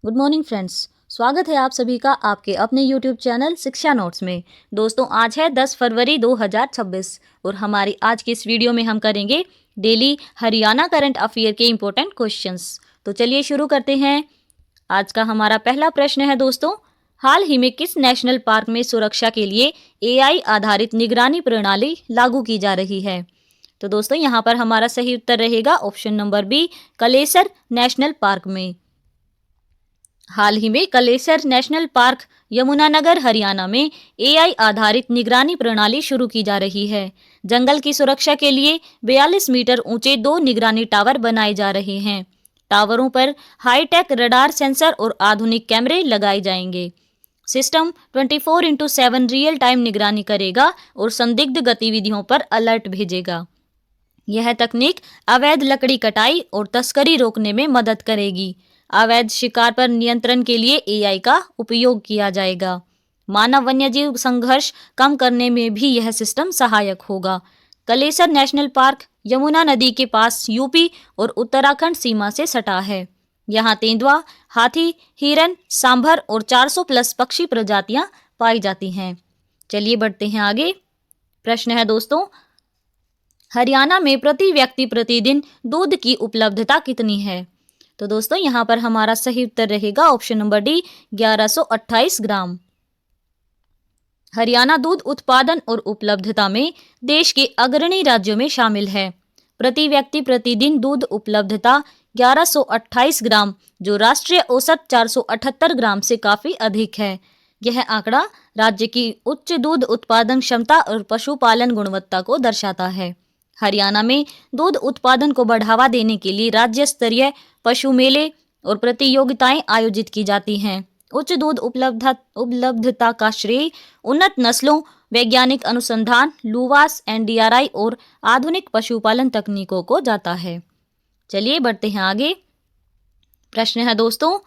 Good morning friends, स्वागत है आप सभी का आपके अपने यूट्यूब चैनल शिक्षा नोट्स में। दोस्तों, आज है 10 फरवरी 2026 और हमारी आज की इस वीडियो में हम करेंगे डेली हरियाणा करंट अफेयर के इम्पोर्टेंट क्वेश्चंस। तो चलिए शुरू करते हैं। आज का हमारा पहला प्रश्न है दोस्तों, हाल ही में किस नेशनल पार्क में सुरक्षा के लिए AI आधारित निगरानी प्रणाली लागू की जा रही है? तो दोस्तों यहाँ पर हमारा सही उत्तर रहेगा option number B, Kalesar national park में। हाल ही में कलेसर नेशनल पार्क यमुनानगर हरियाणा में AI आधारित निगरानी प्रणाली शुरू की जा रही है। जंगल की सुरक्षा के लिए 42 मीटर ऊंचे 2 निगरानी टावर बनाए जा रहे हैं। टावरों पर हाईटेक रडार सेंसर और आधुनिक कैमरे लगाए जाएंगे। सिस्टम 24/7 रियल टाइम निगरानी करेगा और संदिग्ध गतिविधियों पर अलर्ट भेजेगा। यह तकनीक अवैध लकड़ी कटाई और तस्करी रोकने में मदद करेगी। अवैध शिकार पर नियंत्रण के लिए AI का उपयोग किया जाएगा। मानव वन्यजीव संघर्ष कम करने में भी यह सिस्टम सहायक होगा। कलेसर नेशनल पार्क यमुना नदी के पास यूपी और उत्तराखंड सीमा से सटा है। यहाँ तेंदुआ, हाथी, हिरन, सांभर और 400 प्लस पक्षी प्रजातियां पाई जाती हैं। चलिए बढ़ते हैं आगे। प्रश्न है दोस्तों, हरियाणा में प्रति व्यक्ति प्रतिदिन दूध की उपलब्धता कितनी है? तो दोस्तों यहाँ पर हमारा सही उत्तर रहेगा ऑप्शन नंबर डी, 1128 ग्राम। हरियाणा दूध उत्पादन और उपलब्धता में देश के अग्रणी राज्यों में शामिल है। प्रति व्यक्ति प्रतिदिन दूध उपलब्धता 1128 ग्राम, जो राष्ट्रीय औसत 478 ग्राम से काफी अधिक है। यह आंकड़ा राज्य की उच्च दूध उत्पादन क्षमता और पशुपालन गुणवत्ता को दर्शाता है। हरियाणा में दूध उत्पादन को बढ़ावा देने के लिए राज्य स्तरीय पशु मेले और प्रतियोगिताएं आयोजित की जाती हैं। उच्च दूध उपलब्धता का श्रेय उन्नत नस्लों, वैज्ञानिक अनुसंधान, लूवास, NDRI और आधुनिक पशुपालन तकनीकों को जाता है। चलिए बढ़ते हैं आगे। प्रश्न है दोस्तों,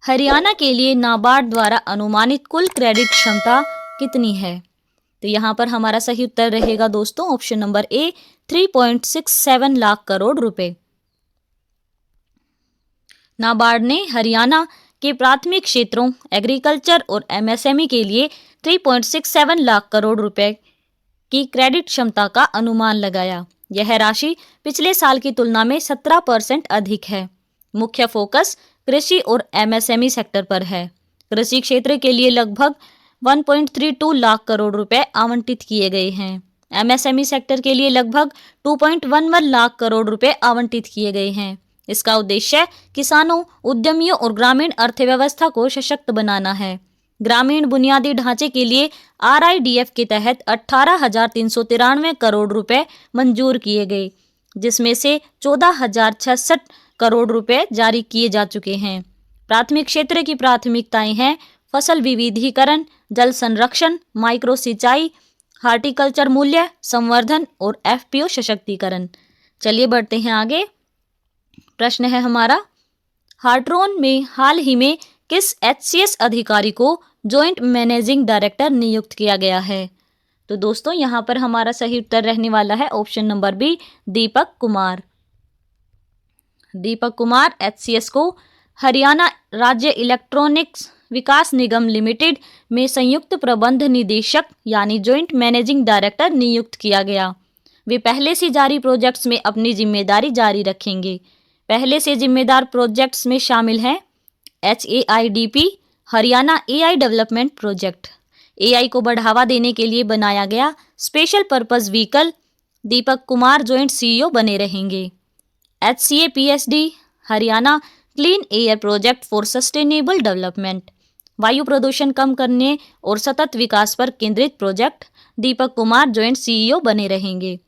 हरियाणा के लिए नाबार्ड द्वारा अनुमानित कुल क्रेडिट क्षमता कितनी है? तो यहाँ पर हमारा सही उत्तर रहेगा दोस्तों ऑप्शन नंबर ए, 3.67 लाख करोड़ रुपए। नाबार्ड ने हरियाणा के प्राथमिक क्षेत्रों एग्रीकल्चर और MSME के लिए 3.67 लाख करोड़ रुपए की क्रेडिट क्षमता का अनुमान लगाया। यह राशि पिछले साल की तुलना में 17% अधिक है। मुख्य फोकस कृषि और MSME सेक्टर पर है। कृषि क्षेत्र के लिए लगभग 1.32 लाख करोड़ रुपए आवंटित किए गए हैं। MSME सेक्टर के लिए लगभग 2.11 लाख करोड़ रुपए आवंटित किए गए हैं। इसका उद्देश्य किसानों, उद्यमियों और ग्रामीण अर्थव्यवस्था को सशक्त बनाना है। ग्रामीण बुनियादी ढांचे के लिए RIDF के तहत 18,393 करोड़ रुपए मंजूर किए गए, जिसमें से 14,066 करोड़ रुपए जारी किए जा चुके हैं। प्राथमिक क्षेत्र की प्राथमिकताएं हैं फसल विविधीकरण, जल संरक्षण, माइक्रो सिंचाई, हार्टिकल्चर मूल्य संवर्धन और FPO सशक्तिकरण। चलिए बढ़ते हैं आगे। प्रश्न है हमारा, हार्ट्रोन में हाल ही में किस HCS अधिकारी को जॉइंट मैनेजिंग डायरेक्टर नियुक्त किया गया है? तो दोस्तों यहाँ पर हमारा सही उत्तर रहने वाला है option number B, Deepak Kumar. Deepak Kumar HCS को हरियाणा राज्य इलेक्ट्रॉनिक्स विकास निगम लिमिटेड में संयुक्त प्रबंध निदेशक यानी जॉइंट मैनेजिंग डायरेक्टर नियुक्त किया गया। वे पहले से जारी प्रोजेक्ट्स में अपनी जिम्मेदारी जारी रखेंगे। पहले से जिम्मेदार प्रोजेक्ट्स में शामिल हैं HAIDP Haryana AI development project. AI को बढ़ावा देने के लिए बनाया गया special purpose vehicle. Deepak Kumar joint CEO बने रहेंगे। HCAPSD Haryana clean air project for sustainable development, वायु प्रदूषण कम करने और सतत विकास पर केंद्रित project. Deepak Kumar joint CEO बने रहेंगे।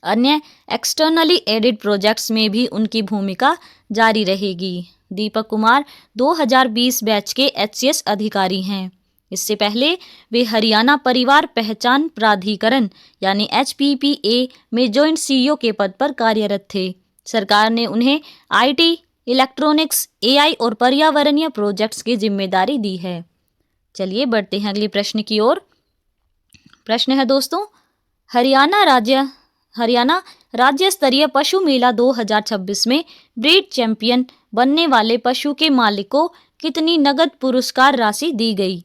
अन्य एक्सटर्नली एडेड प्रोजेक्ट्स में भी उनकी भूमिका जारी रहेगी। दीपक कुमार 2020 बैच के HCS अधिकारी हैं। इससे पहले वे हरियाणा परिवार पहचान प्राधिकरण यानी HPPA में जॉइंट CEO के पद पर कार्यरत थे। सरकार ने उन्हें IT, इलेक्ट्रॉनिक्स, AI और पर्यावरणीय प्रोजेक्ट्स की जिम्मेदारी दी है। चलिए बढ़ते हैं अगले प्रश्न की ओर। प्रश्न है दोस्तों, हरियाणा राज्य स्तरीय पशु मेला 2026 में ब्रीड चैंपियन बनने वाले पशु के मालिक को कितनी नगद पुरस्कार राशि दी गई?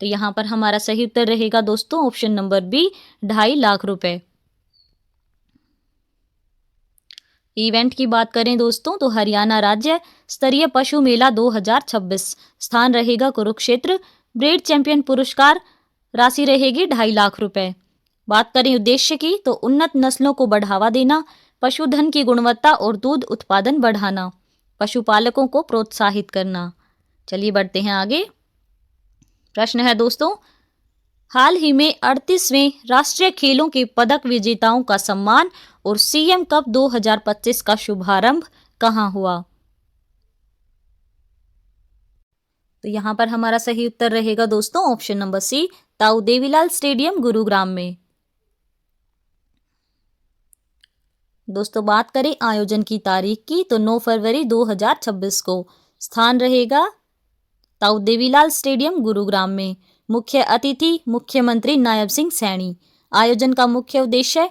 तो यहाँ पर हमारा सही उत्तर रहेगा दोस्तों ऑप्शन नंबर बी, 2.5 लाख रुपए। इवेंट की बात करें दोस्तों तो हरियाणा राज्य स्तरीय पशु मेला 2026, स्थान रहेगा कुरुक्षेत्र। ब्रीड चैंपियन पुरस्कार राशि रहेगी 2.5 लाख रुपए। बात करें उद्देश्य की तो उन्नत नस्लों को बढ़ावा देना, पशुधन की गुणवत्ता और दूध उत्पादन बढ़ाना, पशुपालकों को प्रोत्साहित करना। चलिए बढ़ते हैं आगे। प्रश्न है दोस्तों, हाल ही में 38वें राष्ट्रीय खेलों के पदक विजेताओं का सम्मान और सीएम कप 2025 का शुभारंभ कहां हुआ? तो यहां पर हमारा सही उत्तर रहेगा दोस्तों ऑप्शन नंबर सी, ताऊ देवीलाल स्टेडियम गुरुग्राम में। दोस्तों बात करें आयोजन की तारीख की तो 9 फरवरी 2026 को, स्थान रहेगा ताऊ देवीलाल स्टेडियम गुरुग्राम में। मुख्य अतिथि मुख्यमंत्री नायब सिंह सैनी। आयोजन का मुख्य उद्देश्य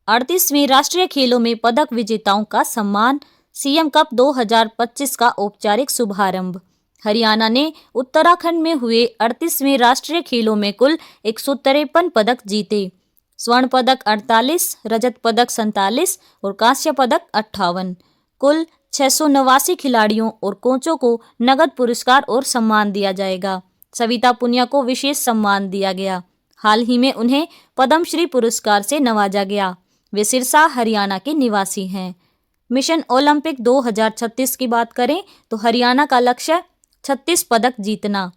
38वें राष्ट्रीय खेलों में पदक विजेताओं का सम्मान, सीएम कप 2025 का औपचारिक शुभारंभ। हरियाणा ने उत्तराखंड में हुए 38वें राष्ट्रीय खेलों में कुल 153 पदक जीते। स्वर्ण पदक 48, रजत पदक 47 और कांस्य पदक 58। कुल 689 खिलाड़ियों और कोचों को नगद पुरस्कार और सम्मान दिया जाएगा। सविता पुनिया को विशेष सम्मान दिया गया। हाल ही में उन्हें पद्मश्री पुरस्कार से नवाजा गया। वे सिरसा हरियाणा के निवासी हैं। मिशन ओलंपिक 2036 की बात करें तो हरियाणा का लक्ष्य 36 पदक जीतना।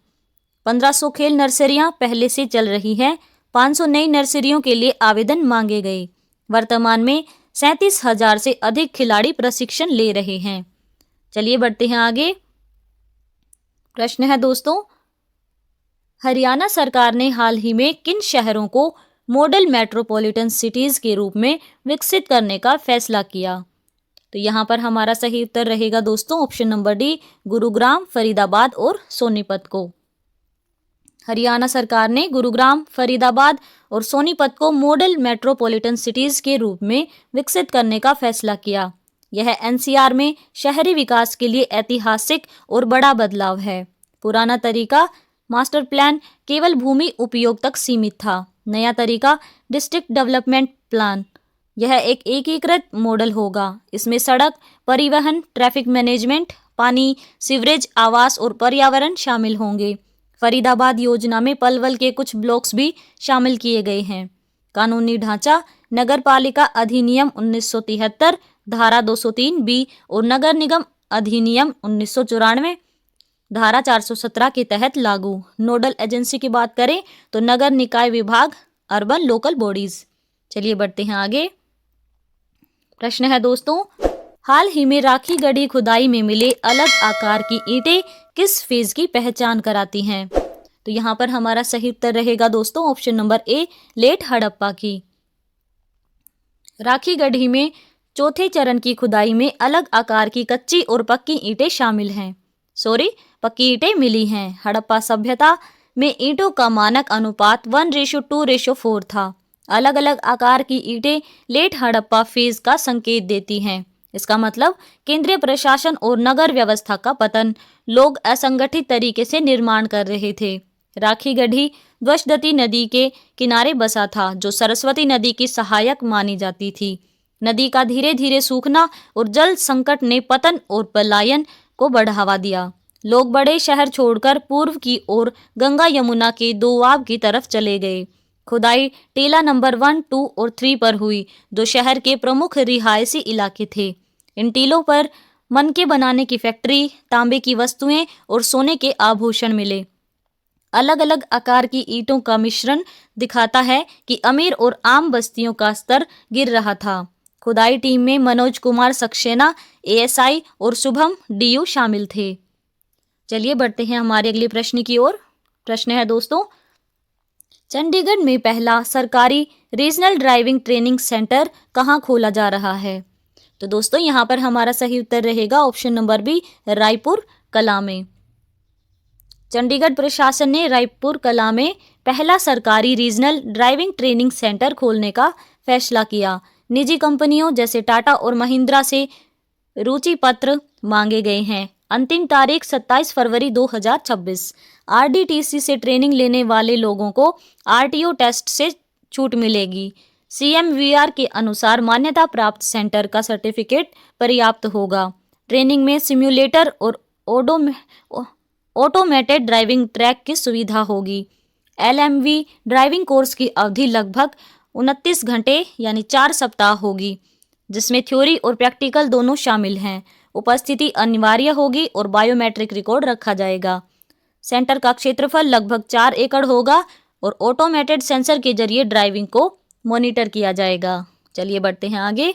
1500 खेल नर्सरियां पहले से चल रही हैं। 500 नई नर्सरियों के लिए आवेदन मांगे गए। वर्तमान में 37,000 से अधिक खिलाड़ी प्रशिक्षण ले रहे हैं। चलिए बढ़ते हैं आगे। प्रश्न है दोस्तों, हरियाणा सरकार ने हाल ही में किन शहरों को मॉडल मेट्रोपॉलिटन सिटीज के रूप में विकसित करने का फैसला किया? तो यहाँ पर हमारा सही उत्तर रहेगा दोस्तों option number D, Gurugram, Faridabad और सोनीपत को। हरियाणा सरकार ने गुरुग्राम, फरीदाबाद और सोनीपत को मॉडल मेट्रोपॉलिटन सिटीज के रूप में विकसित करने का फैसला किया। यह एनसीआर में शहरी विकास के लिए ऐतिहासिक और बड़ा बदलाव है। पुराना तरीका मास्टर प्लान केवल भूमि उपयोग तक सीमित था। नया तरीका डिस्ट्रिक्ट डेवलपमेंट प्लान, यह एक एकीकृत मॉडल होगा। इसमें सड़क, परिवहन, ट्रैफिक मैनेजमेंट, पानी, सीवरेज, आवास और पर्यावरण शामिल होंगे। फरीदाबाद योजना में पलवल के कुछ ब्लॉक्स भी शामिल किए गए हैं। कानूनी ढांचा नगरपालिका अधिनियम 1973 धारा 203 बी और नगर निगम अधिनियम 1994 धारा 417 के तहत लागू। नोडल एजेंसी की बात करें तो नगर निकाय विभाग, अर्बन लोकल बॉडीज। चलिए बढ़ते हैं आगे। प्रश्न है दोस्तों, हाल ही में राखी गढ़ी खुदाई में मिले अलग आकार की ईंटें किस फेज की पहचान कराती हैं? तो यहाँ पर हमारा सही उत्तर रहेगा दोस्तों option number A, late Harappa की। राखी गढ़ी में चौथे चरण की खुदाई में अलग आकार की कच्ची और पक्की ईंटें शामिल हैं। पक्की ईंटें मिली हैं। हड़प्पा सभ्यता में ईंटों का मानक अनुपात 1:2:4 था। अलग अलग आकार की ईंटें लेट हड़प्पा फेज का संकेत देती हैं। इसका मतलब केंद्रीय प्रशासन और नगर व्यवस्था का पतन। लोग असंगठित तरीके से निर्माण कर रहे थे। राखी गढ़ी द्वशदती नदी के किनारे बसा था, जो सरस्वती नदी की सहायक मानी जाती थी। नदी का धीरे धीरे सूखना और जल संकट ने पतन और पलायन को बढ़ावा दिया। लोग बड़े शहर छोड़कर पूर्व की ओर गंगा यमुना के दोआब की तरफ चले गए। खुदाई टीला नंबर 1, 2 और 3 पर हुई, जो शहर के प्रमुख रिहायशी इलाके थे। इन टीलों पर मनके बनाने की फैक्ट्री, तांबे की वस्तुएं और सोने के आभूषण मिले। अलग अलग आकार की ईंटों का मिश्रण दिखाता है कि अमीर और आम बस्तियों का स्तर गिर रहा था। खुदाई टीम में मनोज कुमार सक्सेना एएसआई और शुभम डीयू शामिल थे। चलिए बढ़ते हैं हमारे अगले प्रश्न की ओर। प्रश्न है दोस्तों, चंडीगढ़ में पहला सरकारी रीजनल ड्राइविंग ट्रेनिंग सेंटर कहाँ खोला जा रहा है? तो दोस्तों यहाँ पर हमारा सही उत्तर रहेगा ऑप्शन नंबर बी, रायपुर कला में। चंडीगढ़ प्रशासन ने रायपुर कला में पहला सरकारी रीजनल ड्राइविंग ट्रेनिंग सेंटर खोलने का फैसला किया। निजी कंपनियों जैसे टाटा और महिंद्रा से रुचि पत्र मांगे गए हैं। अंतिम तारीख 27 फरवरी 2026। आरडीटीसी से ट्रेनिंग लेने वाले लोगों को आरटीओ टेस्ट से छूट मिलेगी। सीएमवीआर के अनुसार मान्यता प्राप्त सेंटर का सर्टिफिकेट पर्याप्त होगा। ट्रेनिंग में सिम्युलेटर और ऑटोमेटेड ड्राइविंग ट्रैक की सुविधा होगी। एलएमवी ड्राइविंग कोर्स की अवधि लगभग 29 घंटे यानी 4 सप्ताह होगी, जिसमें थ्योरी और प्रैक्टिकल दोनों शामिल हैं। उपस्थिति अनिवार्य होगी और बायोमेट्रिक रिकॉर्ड रखा जाएगा। सेंटर का क्षेत्रफल लगभग 4 एकड़ होगा और ऑटोमेटेड सेंसर के जरिए ड्राइविंग को मॉनिटर किया जाएगा। चलिए बढ़ते हैं आगे।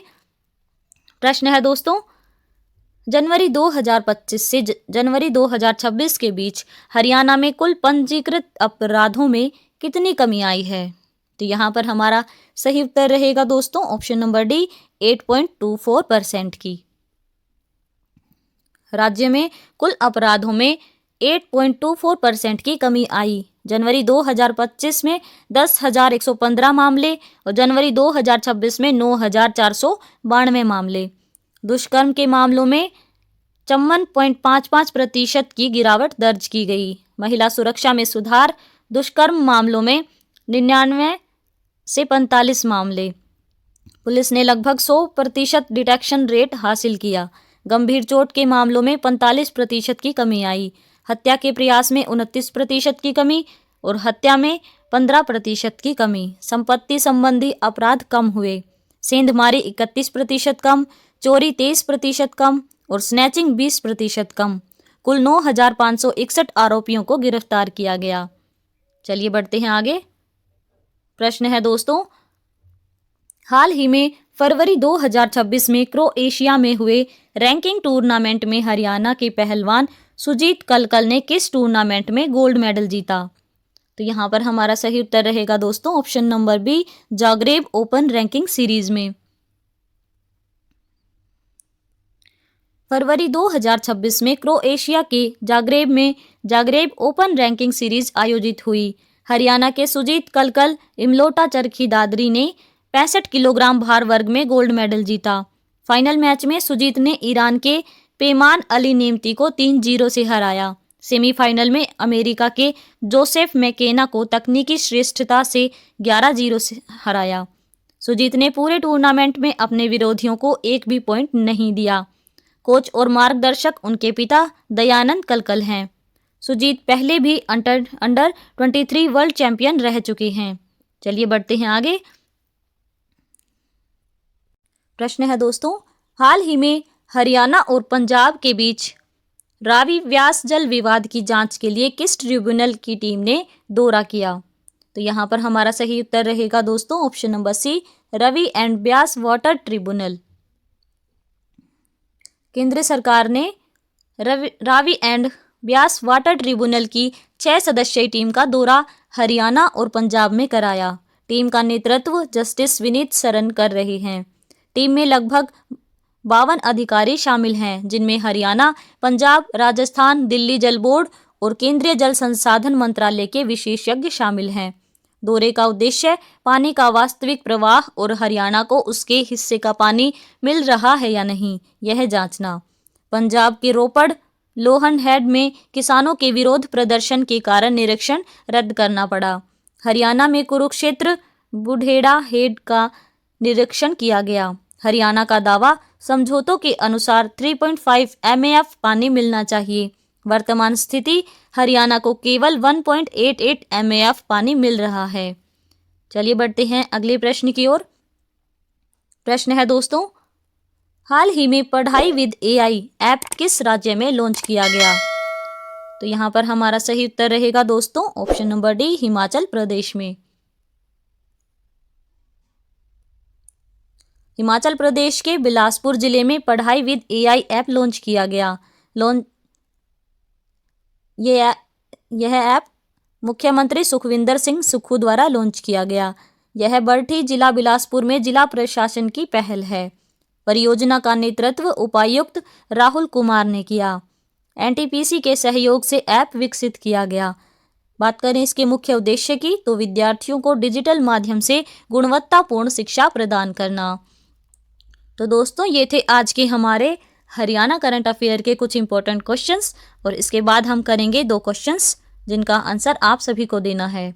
प्रश्न है दोस्तों, जनवरी 2025 से जनवरी 2026 के बीच हरियाणा में कुल पंजीकृत अपराधों में कितनी कमी आई है? तो यहाँ पर हमारा सही उत्तर रहेगा दोस्तों ऑप्शन नंबर डी, 8.24% की। राज्य में कुल अपराधों में 8.24% की कमी आई। जनवरी 2025 में 10,115 मामले और जनवरी 2026 में 9,492 मामले। दुष्कर्म के मामलों में 54.55% की गिरावट दर्ज की गई। महिला सुरक्षा में सुधार। दुष्कर्म मामलों में 99 से 45 मामले। पुलिस ने लगभग 100% डिटेक्शन रेट हासिल किया। गंभीर चोट के मामलों में 45% की कमी आई। हत्या के प्रयास में 29% की कमी और हत्या में 15% की कमी। संपत्ति संबंधी अपराध कम हुए। सेंधमारी 31% कम, चोरी 23% कम और स्नैचिंग 20% कम। कुल 9,561 आरोपियों को गिरफ्तार किया गया। चलिए बढ़ते हैं आगे। प्रश्न है दोस्तों, हाल ही में फरवरी 2026 में क्रोएशिया में हुए रैंकिंग टूर्नामेंट में हरियाणा के पहलवान सुजीत कलकल ने किस टूर्नामेंट में गोल्ड मेडल जीता? तो यहाँ पर हमारा सही उत्तर रहेगा दोस्तों option number B, Zagreb open ranking series में। फरवरी 2026 में क्रोएशिया के जाग्रेब में जाग्रेब ओपन रैंकिंग सीरीज आयोजित हुई। हरियाणा के सुजीत कलकल इमलोटा चरखी दादरी ने 65 किलोग्राम भार वर्ग में गोल्ड मेडल जीता। फाइनल मैच में सुजीत ने ईरान के पेमान अली नेमती को 3-0 से हराया। सेमीफाइनल में अमेरिका के जोसेफ मैकेना को तकनीकी श्रेष्ठता से 11-0 से हराया। सुजीत ने पूरे टूर्नामेंट में अपने विरोधियों को एक भी पॉइंट नहीं दिया। कोच और मार्गदर्शक उनके पिता दयानंद कलकल हैं। सुजीत पहले भी अंडर 23 वर्ल्ड चैंपियन रह चुके हैं। चलिए बढ़ते हैं आगे। प्रश्न है दोस्तों, हाल ही में हरियाणा और पंजाब के बीच रावी व्यास जल विवाद की जांच के लिए किस ट्रिब्यूनल की टीम ने दौरा किया? तो यहाँ पर हमारा सही उत्तर रहेगा दोस्तों option number C, Ravi and Beas water tribunal. केंद्र सरकार ने Ravi and Beas water tribunal की 6 सदस्यीय टीम का दौरा हरियाणा और पंजाब में कराया। टीम का नेतृत्व जस्टिस विनीत सरन कर रहे हैं। टीम में लगभग 52 अधिकारी शामिल हैं, जिनमें हरियाणा, पंजाब, राजस्थान, दिल्ली जल बोर्ड और केंद्रीय जल संसाधन मंत्रालय के विशेषज्ञ शामिल हैं। दौरे का उद्देश्य पानी का वास्तविक प्रवाह और हरियाणा को उसके हिस्से का पानी मिल रहा है या नहीं, यह जांचना। पंजाब के रोपड़ लोहन हेड में किसानों के विरोध प्रदर्शन के कारण निरीक्षण रद्द करना पड़ा। हरियाणा में कुरुक्षेत्र बुढ़ेड़ा हेड का निरीक्षण किया गया। हरियाणा का दावा, समझौतों के अनुसार 3.5 MAF पानी मिलना चाहिए। वर्तमान स्थिति, हरियाणा को केवल 1.88 MAF पानी मिल रहा है। चलिए बढ़ते हैं अगले प्रश्न की ओर। प्रश्न है दोस्तों, हाल ही में पढ़ाई विद AI ऐप किस राज्य में लॉन्च किया गया? तो यहाँ पर हमारा सही उत्तर रहेगा दोस्तों option number D, Himachal Pradesh में। हिमाचल प्रदेश के बिलासपुर जिले में पढ़ाई विद AI ऐप लॉन्च किया गया। यह ऐप मुख्यमंत्री सुखविंदर सिंह सुक्खू द्वारा लॉन्च किया गया। यह बरठी जिला बिलासपुर में जिला प्रशासन की पहल है। परियोजना का नेतृत्व उपायुक्त राहुल कुमार ने किया। NTPC के सहयोग से ऐप विकसित किया गया। बात करें इसके मुख्य उद्देश्य की, तो विद्यार्थियों को डिजिटल माध्यम से गुणवत्तापूर्ण शिक्षा प्रदान करना। तो दोस्तों, ये थे आज के हमारे हरियाणा करंट अफेयर के कुछ इंपॉर्टेंट क्वेश्चंस और इसके बाद हम करेंगे 2 क्वेश्चंस जिनका आंसर आप सभी को देना है।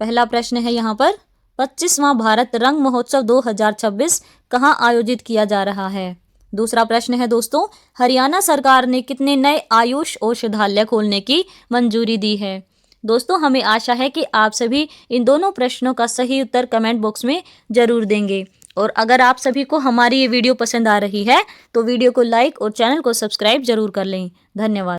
पहला प्रश्न है यहाँ पर 25वां भारत रंग महोत्सव 2026 कहाँ आयोजित किया जा रहा है। दूसरा प्रश्न है दोस्तों, हरियाणा सरकार ने कितने नए आयुष औषधालय खोलने की मंजूरी दी है। दोस्तों हमें आशा है कि आप सभी इन दोनों प्रश्नों का सही उत्तर कमेंट बॉक्स में जरूर देंगे। और अगर आप सभी को हमारी ये वीडियो पसंद आ रही है तो वीडियो को लाइक और चैनल को सब्सक्राइब जरूर कर लें। धन्यवाद।